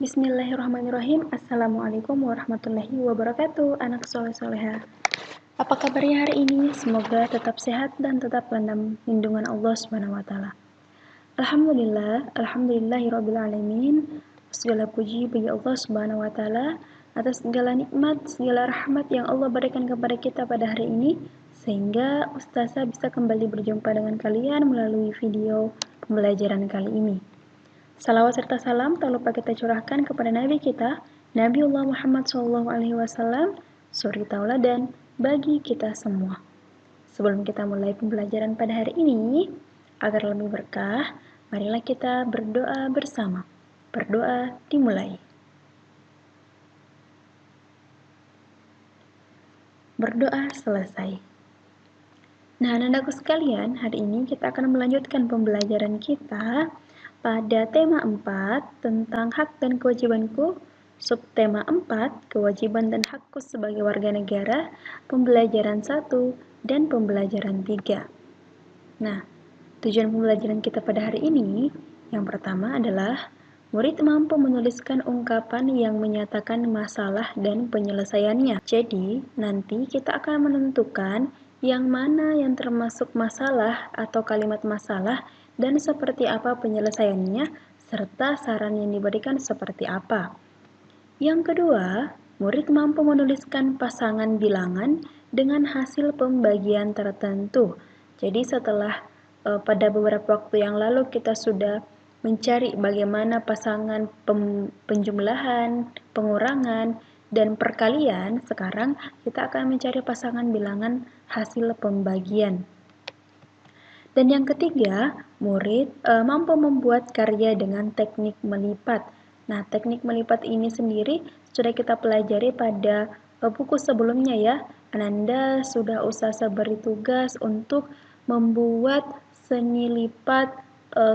Bismillahirrahmanirrahim. Assalamualaikum warahmatullahi wabarakatuh. Anak soleh soleha. Apa kabarnya hari ini? Semoga tetap sehat dan tetap dalam lindungan Allah Subhanahu wa taala. Alhamdulillahirabbil alamin. Segala puji bagi Allah Subhanahu wa taala atas segala nikmat, segala rahmat yang Allah berikan kepada kita pada hari ini sehingga Ustazah bisa kembali berjumpa dengan kalian melalui video pembelajaran kali ini. Salawat serta salam tak lupa kita curahkan kepada Nabi kita, Nabiullah Muhammad SAW, suri tauladan bagi kita semua. Sebelum kita mulai pembelajaran pada hari ini, agar lebih berkah, marilah kita berdoa bersama. Berdoa dimulai. Berdoa selesai. Nah, anak-anakku sekalian, hari ini kita akan melanjutkan pembelajaran kita pada tema 4 tentang hak dan kewajibanku, subtema 4, kewajiban dan hakku sebagai warga negara, pembelajaran 1 dan pembelajaran 3. Nah, tujuan pembelajaran kita pada hari ini, yang pertama adalah murid mampu menuliskan ungkapan yang menyatakan masalah dan penyelesaiannya. Jadi, nanti kita akan menentukan yang mana yang termasuk masalah atau kalimat masalah dan seperti apa penyelesaiannya, serta saran yang diberikan seperti apa. Yang kedua, murid mampu menuliskan pasangan bilangan dengan hasil pembagian tertentu. Jadi setelah pada beberapa waktu yang lalu kita sudah mencari bagaimana pasangan penjumlahan, pengurangan, dan perkalian, sekarang kita akan mencari pasangan bilangan hasil pembagian. Dan yang ketiga, murid mampu membuat karya dengan teknik melipat. Nah, teknik melipat ini sendiri sudah kita pelajari pada buku sebelumnya ya. Ananda sudah usah beri tugas untuk membuat seni lipat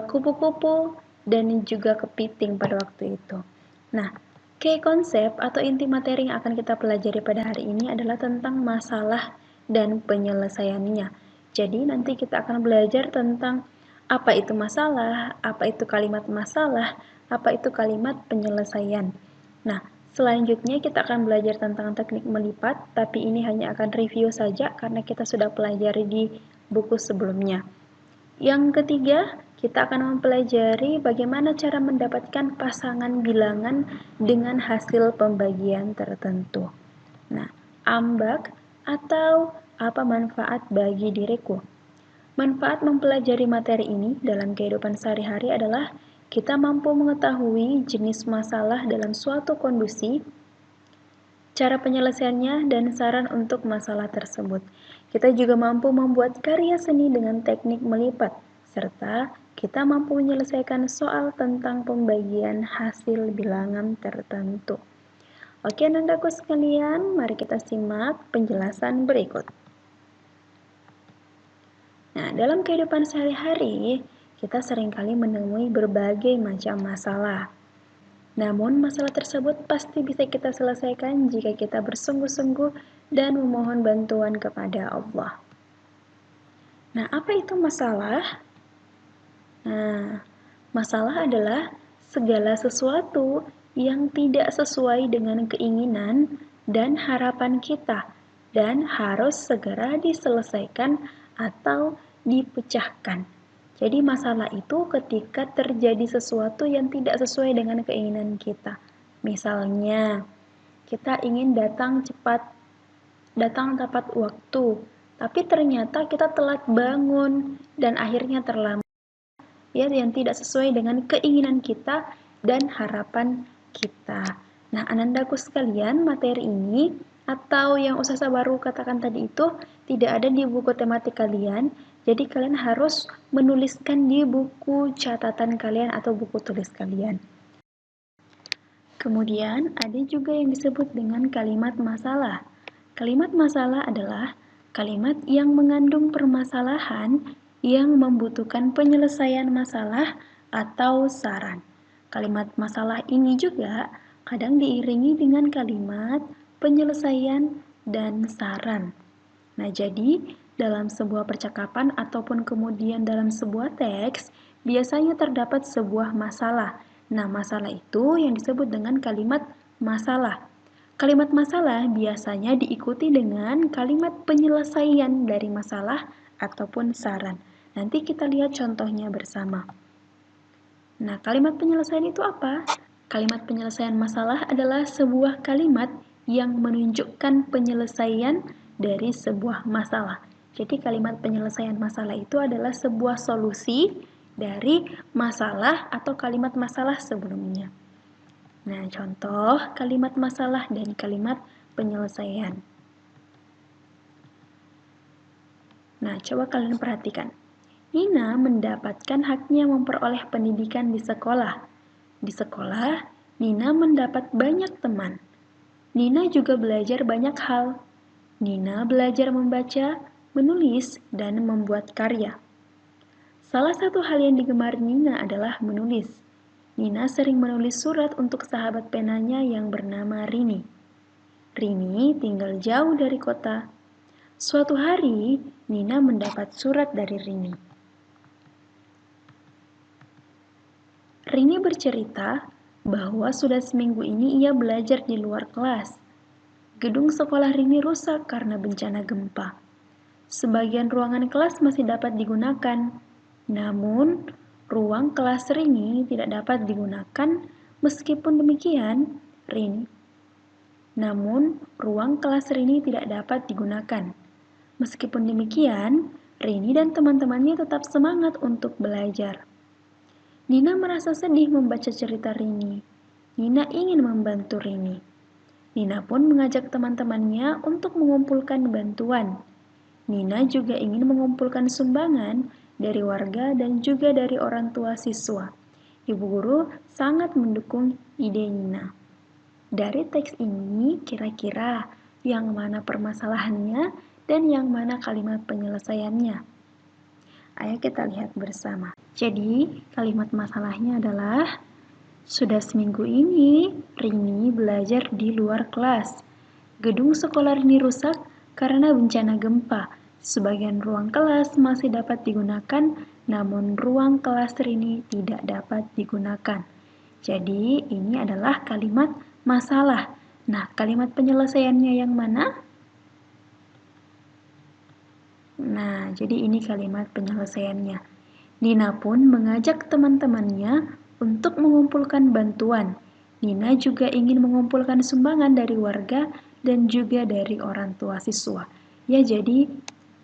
kupu-kupu dan juga kepiting pada waktu itu. Nah, key konsep atau inti materi yang akan kita pelajari pada hari ini adalah tentang masalah dan penyelesaiannya. Jadi nanti kita akan belajar tentang apa itu masalah, apa itu kalimat masalah, apa itu kalimat penyelesaian. Nah, selanjutnya kita akan belajar tentang teknik melipat, tapi ini hanya akan review saja karena kita sudah pelajari di buku sebelumnya. Yang ketiga, kita akan mempelajari bagaimana cara mendapatkan pasangan bilangan dengan hasil pembagian tertentu. Nah, ambak atau apa manfaat bagi diriku? Manfaat mempelajari materi ini dalam kehidupan sehari-hari adalah kita mampu mengetahui jenis masalah dalam suatu kondisi, cara penyelesaiannya, dan saran untuk masalah tersebut. Kita juga mampu membuat karya seni dengan teknik melipat, serta kita mampu menyelesaikan soal tentang pembagian hasil bilangan tertentu. Oke, anandaku sekalian, mari kita simak penjelasan berikut. Nah, dalam kehidupan sehari-hari, kita seringkali menemui berbagai macam masalah. Namun, masalah tersebut pasti bisa kita selesaikan jika kita bersungguh-sungguh dan memohon bantuan kepada Allah. Nah, apa itu masalah? Nah, masalah adalah segala sesuatu yang tidak sesuai dengan keinginan dan harapan kita dan harus segera diselesaikan atau dipecahkan. Jadi masalah itu ketika terjadi sesuatu yang tidak sesuai dengan keinginan kita. Misalnya, kita ingin datang tepat waktu, tapi ternyata kita telat bangun dan akhirnya terlambat. Ya, yang tidak sesuai dengan keinginan kita dan harapan kita. Nah, anandaku sekalian, materi ini atau yang Ustazah baru katakan tadi itu tidak ada di buku tematik kalian, jadi kalian harus menuliskan di buku catatan kalian atau buku tulis kalian. Kemudian ada juga yang disebut dengan kalimat masalah. Kalimat masalah adalah kalimat yang mengandung permasalahan yang membutuhkan penyelesaian masalah atau saran. Kalimat masalah ini juga kadang diiringi dengan kalimat penyelesaian dan saran. Nah, jadi dalam sebuah percakapan ataupun kemudian dalam sebuah teks, biasanya terdapat sebuah masalah Nah, masalah itu yang disebut dengan kalimat masalah. Kalimat masalah biasanya diikuti dengan kalimat penyelesaian dari masalah ataupun saran. Nanti kita lihat contohnya bersama. Nah, kalimat penyelesaian itu apa? Kalimat penyelesaian masalah adalah sebuah kalimat yang menunjukkan penyelesaian dari sebuah masalah. Jadi kalimat penyelesaian masalah itu adalah sebuah solusi dari masalah atau kalimat masalah sebelumnya. Nah, contoh kalimat masalah dan kalimat penyelesaian. Nah, coba kalian perhatikan. Nina mendapatkan haknya memperoleh pendidikan di sekolah. Di sekolah, Nina mendapat banyak teman. Nina juga belajar banyak hal. Nina belajar membaca, menulis, dan membuat karya. Salah satu hal yang digemari Nina adalah menulis. Nina sering menulis surat untuk sahabat penanya yang bernama Rini. Rini tinggal jauh dari kota. Suatu hari, Nina mendapat surat dari Rini. Rini bercerita bahwa sudah seminggu ini ia belajar di luar kelas. Gedung sekolah Rini rusak karena bencana gempa. Sebagian ruangan kelas masih dapat digunakan, namun ruang kelas Rini tidak dapat digunakan. Meskipun demikian, ruang kelas Rini tidak dapat digunakan. Meskipun demikian, Rini dan teman-temannya tetap semangat untuk belajar. Nina merasa sedih membaca cerita Rini. Nina ingin membantu Rini. Nina pun mengajak teman-temannya untuk mengumpulkan bantuan. Nina juga ingin mengumpulkan sumbangan dari warga dan juga dari orang tua siswa. Ibu guru sangat mendukung ide Nina. Dari teks ini, kira-kira yang mana permasalahannya dan yang mana kalimat penyelesaiannya? Ayo kita lihat bersama. Jadi, kalimat masalahnya adalah, sudah seminggu ini, Rini belajar di luar kelas. Gedung sekolah Rini rusak karena bencana gempa. Sebagian ruang kelas masih dapat digunakan, namun ruang kelas Rini tidak dapat digunakan. Jadi, ini adalah kalimat masalah. Nah, kalimat penyelesaiannya yang mana? Nah, jadi ini kalimat penyelesaiannya. Nina pun mengajak teman-temannya untuk mengumpulkan bantuan. Nina juga ingin mengumpulkan sumbangan dari warga dan juga dari orang tua siswa. Ya, jadi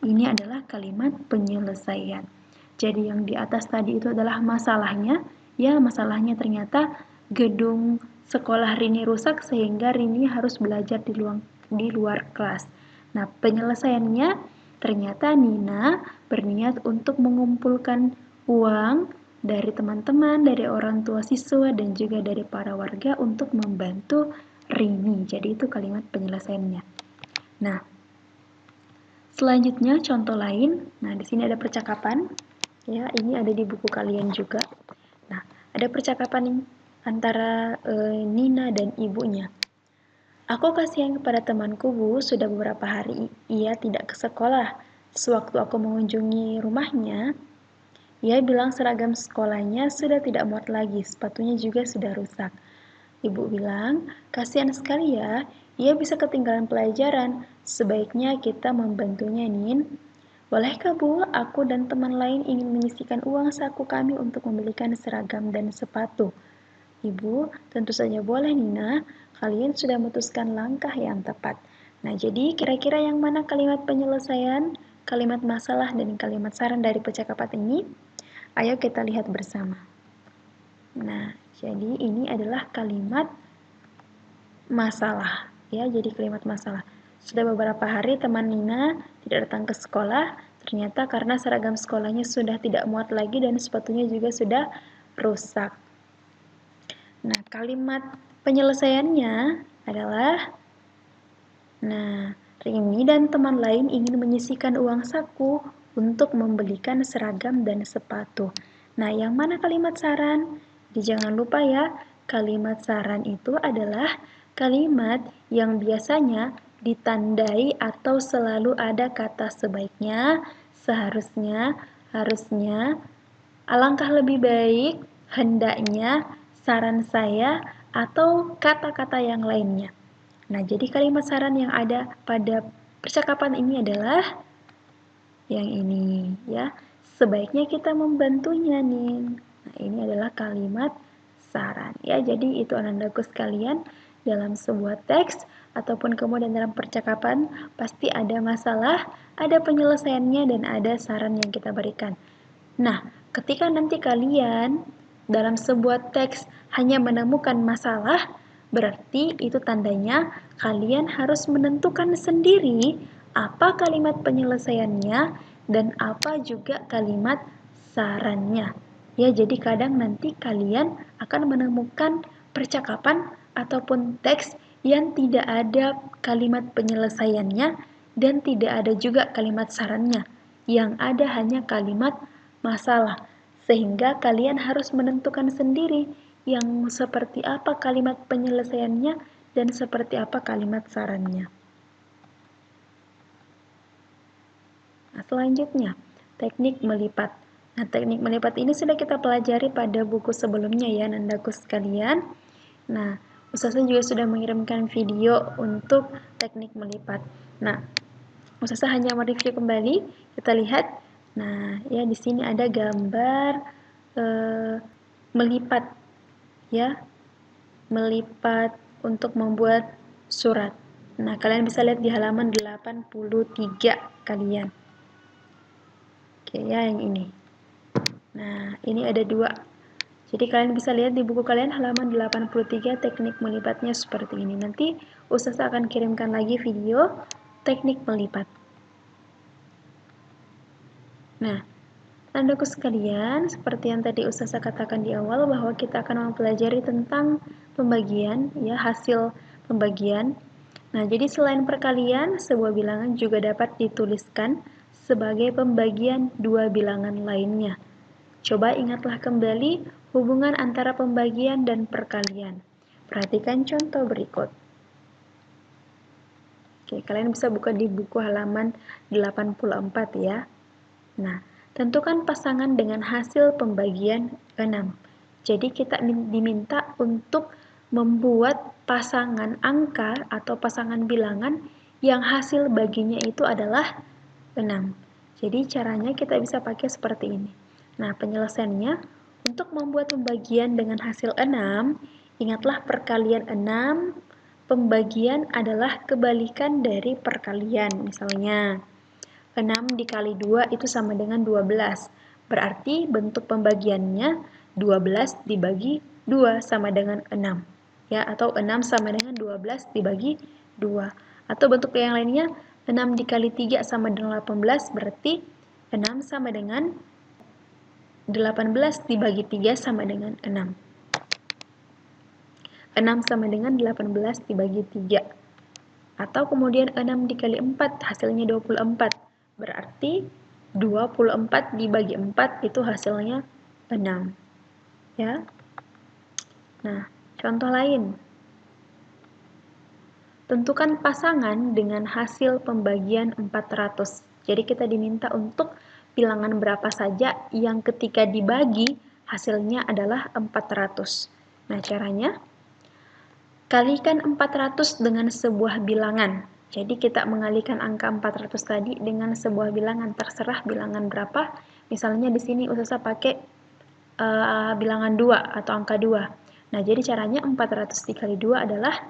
ini adalah kalimat penyelesaian. Jadi yang di atas tadi itu adalah masalahnya. Ya, masalahnya ternyata gedung sekolah Rini rusak sehingga Rini harus belajar di luar kelas. Nah, penyelesaiannya ternyata Nina berniat untuk mengumpulkan uang dari teman-teman, dari orang tua siswa, dan juga dari para warga untuk membantu Rini. Jadi itu kalimat penyelesaiannya. Nah, selanjutnya contoh lain. Nah, di sini ada percakapan. Ya, ini ada di buku kalian juga. Nah, ada percakapan antara Nina dan ibunya. Aku kasihan kepada temanku, Bu. Sudah beberapa hari ia tidak ke sekolah. Sewaktu aku mengunjungi rumahnya, ia bilang seragam sekolahnya sudah tidak muat lagi, sepatunya juga sudah rusak. Ibu bilang, kasihan sekali ya, ia bisa ketinggalan pelajaran. Sebaiknya kita membantunya, Nin. Bolehkah, Bu? Aku dan teman lain ingin menyisihkan uang saku kami untuk membelikan seragam dan sepatu. Ibu, tentu saja boleh, Nina. Kalian sudah memutuskan langkah yang tepat. Nah, jadi kira-kira yang mana kalimat penyelesaian, kalimat masalah, dan kalimat saran dari percakapan ini? Ayo kita lihat bersama. Nah, jadi ini adalah kalimat masalah. Ya, jadi kalimat masalah. Sudah beberapa hari teman Nina tidak datang ke sekolah, ternyata karena seragam sekolahnya sudah tidak muat lagi dan sepatunya juga sudah rusak. Nah, kalimat penyelesaiannya adalah, nah, Rini dan teman lain ingin menyisihkan uang saku untuk membelikan seragam dan sepatu. Nah, yang mana kalimat saran? Jangan lupa ya, kalimat saran itu adalah kalimat yang biasanya ditandai atau selalu ada kata sebaiknya, seharusnya, harusnya, alangkah lebih baik, hendaknya, saran saya atau kata-kata yang lainnya. Nah, jadi kalimat saran yang ada pada percakapan ini adalah yang ini ya. Sebaiknya kita membantunya nih. Nah, ini adalah kalimat saran ya. Jadi itu anandaku sekalian, dalam sebuah teks ataupun kemudian dalam percakapan pasti ada masalah, ada penyelesaiannya dan ada saran yang kita berikan. Nah, ketika nanti kalian dalam sebuah teks hanya menemukan masalah, berarti itu tandanya kalian harus menentukan sendiri apa kalimat penyelesaiannya dan apa juga kalimat sarannya. Ya, jadi kadang nanti kalian akan menemukan percakapan ataupun teks yang tidak ada kalimat penyelesaiannya dan tidak ada juga kalimat sarannya. Yang ada hanya kalimat masalah. Sehingga kalian harus menentukan sendiri yang seperti apa kalimat penyelesaiannya dan seperti apa kalimat sarannya. Nah, selanjutnya, teknik melipat. Nah, teknik melipat ini sudah kita pelajari pada buku sebelumnya ya, nandaku sekalian. Nah, Ustazah juga sudah mengirimkan video untuk teknik melipat. Nah, Ustazah hanya mereview kembali, kita lihat. Nah, ya di sini ada gambar melipat ya. Melipat untuk membuat surat. Nah, kalian bisa lihat di halaman 83 kalian. Oke ya, yang ini. Nah, ini ada dua. Jadi kalian bisa lihat di buku kalian halaman 83 teknik melipatnya seperti ini. Nanti Ustazah akan kirimkan lagi video teknik melipat. Nah, tandaku sekalian, seperti yang tadi Ustazah katakan di awal bahwa kita akan mempelajari tentang pembagian, ya hasil pembagian. Nah, jadi selain perkalian, sebuah bilangan juga dapat dituliskan sebagai pembagian dua bilangan lainnya. Coba ingatlah kembali hubungan antara pembagian dan perkalian. Perhatikan contoh berikut. Oke, kalian bisa buka di buku halaman 84 ya. Nah, tentukan pasangan dengan hasil pembagian 6. Jadi kita diminta untuk membuat pasangan angka atau pasangan bilangan yang hasil baginya itu adalah 6. Jadi caranya kita bisa pakai seperti ini. Nah, penyelesaiannya untuk membuat pembagian dengan hasil 6, ingatlah perkalian 6, pembagian adalah kebalikan dari perkalian. Misalnya, 6 dikali 2 itu sama dengan 12. Berarti bentuk pembagiannya 12 dibagi 2 sama dengan 6. Ya, atau 6 sama dengan 12 dibagi 2. Atau bentuk yang lainnya 6 dikali 3 sama dengan 18, berarti 6 sama dengan 18 dibagi 3 sama dengan 6. 6 sama dengan 18 dibagi 3. Atau kemudian 6 dikali 4 hasilnya 24. Berarti 24 dibagi 4 itu hasilnya 6. Ya. Nah, contoh lain. Tentukan pasangan dengan hasil pembagian 400. Jadi kita diminta untuk bilangan berapa saja yang ketika dibagi hasilnya adalah 400. Nah, caranya kalikan 400 dengan sebuah bilangan. Jadi kita mengalihkan angka 400 tadi dengan sebuah bilangan, terserah bilangan berapa. Misalnya di sini Ustazah pakai bilangan 2 atau angka 2. Nah, jadi caranya 400 dikali 2 adalah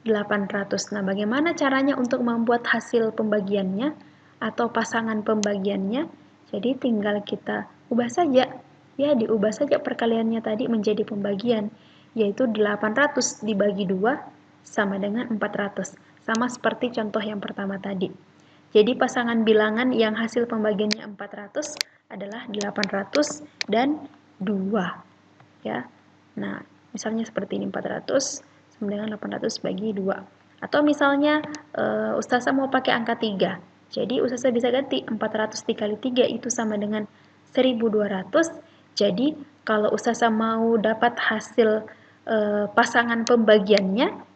800. Nah, bagaimana caranya untuk membuat hasil pembagiannya atau pasangan pembagiannya? Jadi tinggal kita ubah saja. Ya, diubah saja perkaliannya tadi menjadi pembagian, yaitu 800 dibagi 2 sama dengan 400. Sama seperti contoh yang pertama tadi. Jadi pasangan bilangan yang hasil pembagiannya 400 adalah 800 dan 2. Ya. Nah, misalnya seperti ini 400 sama dengan 800 bagi 2. Atau misalnya Ustazah mau pakai angka 3. Jadi Ustazah bisa ganti 400 dikali 3 itu sama dengan 1200. Jadi kalau Ustazah mau dapat hasil pasangan pembagiannya,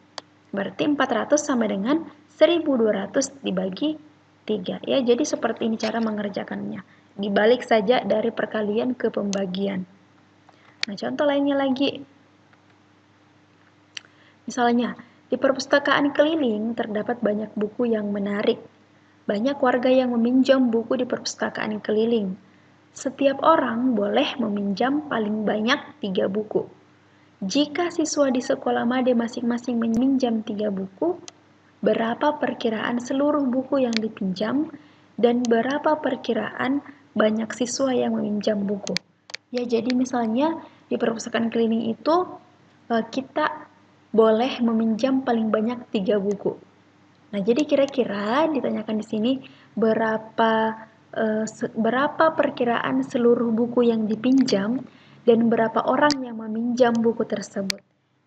berarti 400 sama dengan 1200 dibagi 3. Ya, jadi seperti ini cara mengerjakannya. Dibalik saja dari perkalian ke pembagian. Nah, contoh lainnya lagi. Misalnya, di perpustakaan keliling terdapat banyak buku yang menarik. Banyak warga yang meminjam buku di perpustakaan keliling. Setiap orang boleh meminjam paling banyak 3 buku. Jika siswa di sekolah made masing-masing meminjam 3 buku, berapa perkiraan seluruh buku yang dipinjam dan berapa perkiraan banyak siswa yang meminjam buku. Ya, jadi misalnya di perpustakaan keliling itu kita boleh meminjam paling banyak 3 buku. Nah, jadi kira-kira ditanyakan di sini berapa perkiraan seluruh buku yang dipinjam dan berapa orang yang meminjam buku tersebut.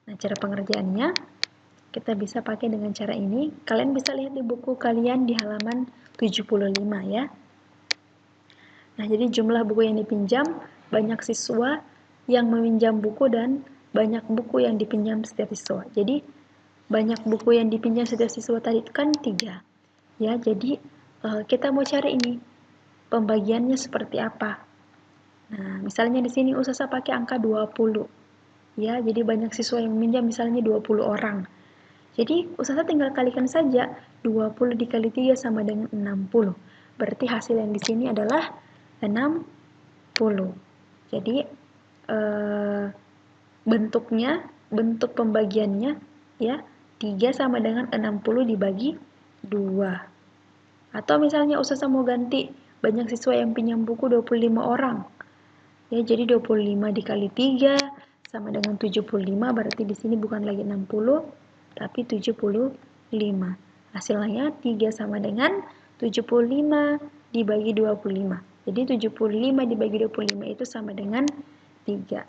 Nah, cara pengerjaannya kita bisa pakai dengan cara ini. Kalian bisa lihat di buku kalian di halaman 75 ya. Nah, jadi jumlah buku yang dipinjam, banyak siswa yang meminjam buku dan banyak buku yang dipinjam setiap siswa. Jadi banyak buku yang dipinjam setiap siswa tadi kan 3. Ya, jadi kita mau cari ini pembagiannya seperti apa. Nah, misalnya di sini Ustazah pakai angka 20. Ya, jadi banyak siswa yang meminjam misalnya 20 orang. Jadi Ustazah tinggal kalikan saja 20 dikali 3 sama dengan 60. Berarti hasil yang di sini adalah 60. Jadi bentuk pembagiannya ya 3 sama dengan 60 dibagi 2. Atau misalnya Ustazah mau ganti banyak siswa yang pinjam buku 25 orang. Ya, jadi 25 dikali 3 sama dengan 75, berarti di sini bukan lagi 60 tapi 75. Hasilnya 3 sama dengan 75 dibagi 25. Jadi 75 dibagi 25 itu sama dengan 3.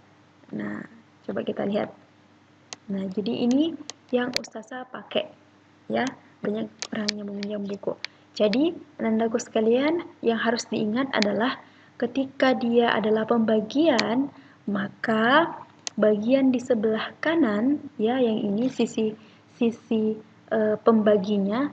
Nah, coba kita lihat. Nah, jadi ini yang Ustazah pakai. Ya, banyak orang yang meminjam buku. Jadi, anak-anakku sekalian, yang harus diingat adalah ketika dia adalah pembagian, maka bagian di sebelah kanan, ya, yang ini sisi pembaginya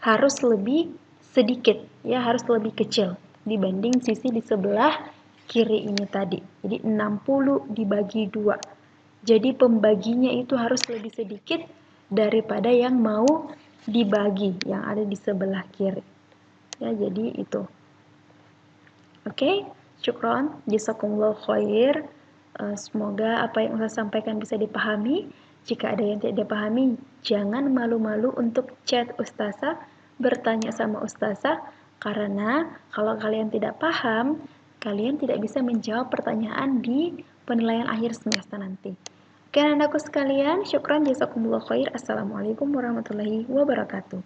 harus lebih sedikit, ya, harus lebih kecil dibanding sisi di sebelah kiri ini tadi. Jadi 60 dibagi 2. Jadi pembaginya itu harus lebih sedikit daripada yang mau dibagi yang ada di sebelah kiri. Ya, jadi itu. Oke, syukron, jazakumullah khair. Semoga apa yang saya sampaikan bisa dipahami. Jika ada yang tidak dipahami, jangan malu-malu untuk chat Ustazah, bertanya sama Ustazah, karena kalau kalian tidak paham, kalian tidak bisa menjawab pertanyaan di penilaian akhir semester nanti. Oke, anakku sekalian, syukran, jazakumullah khair. Assalamualaikum warahmatullahi wabarakatuh.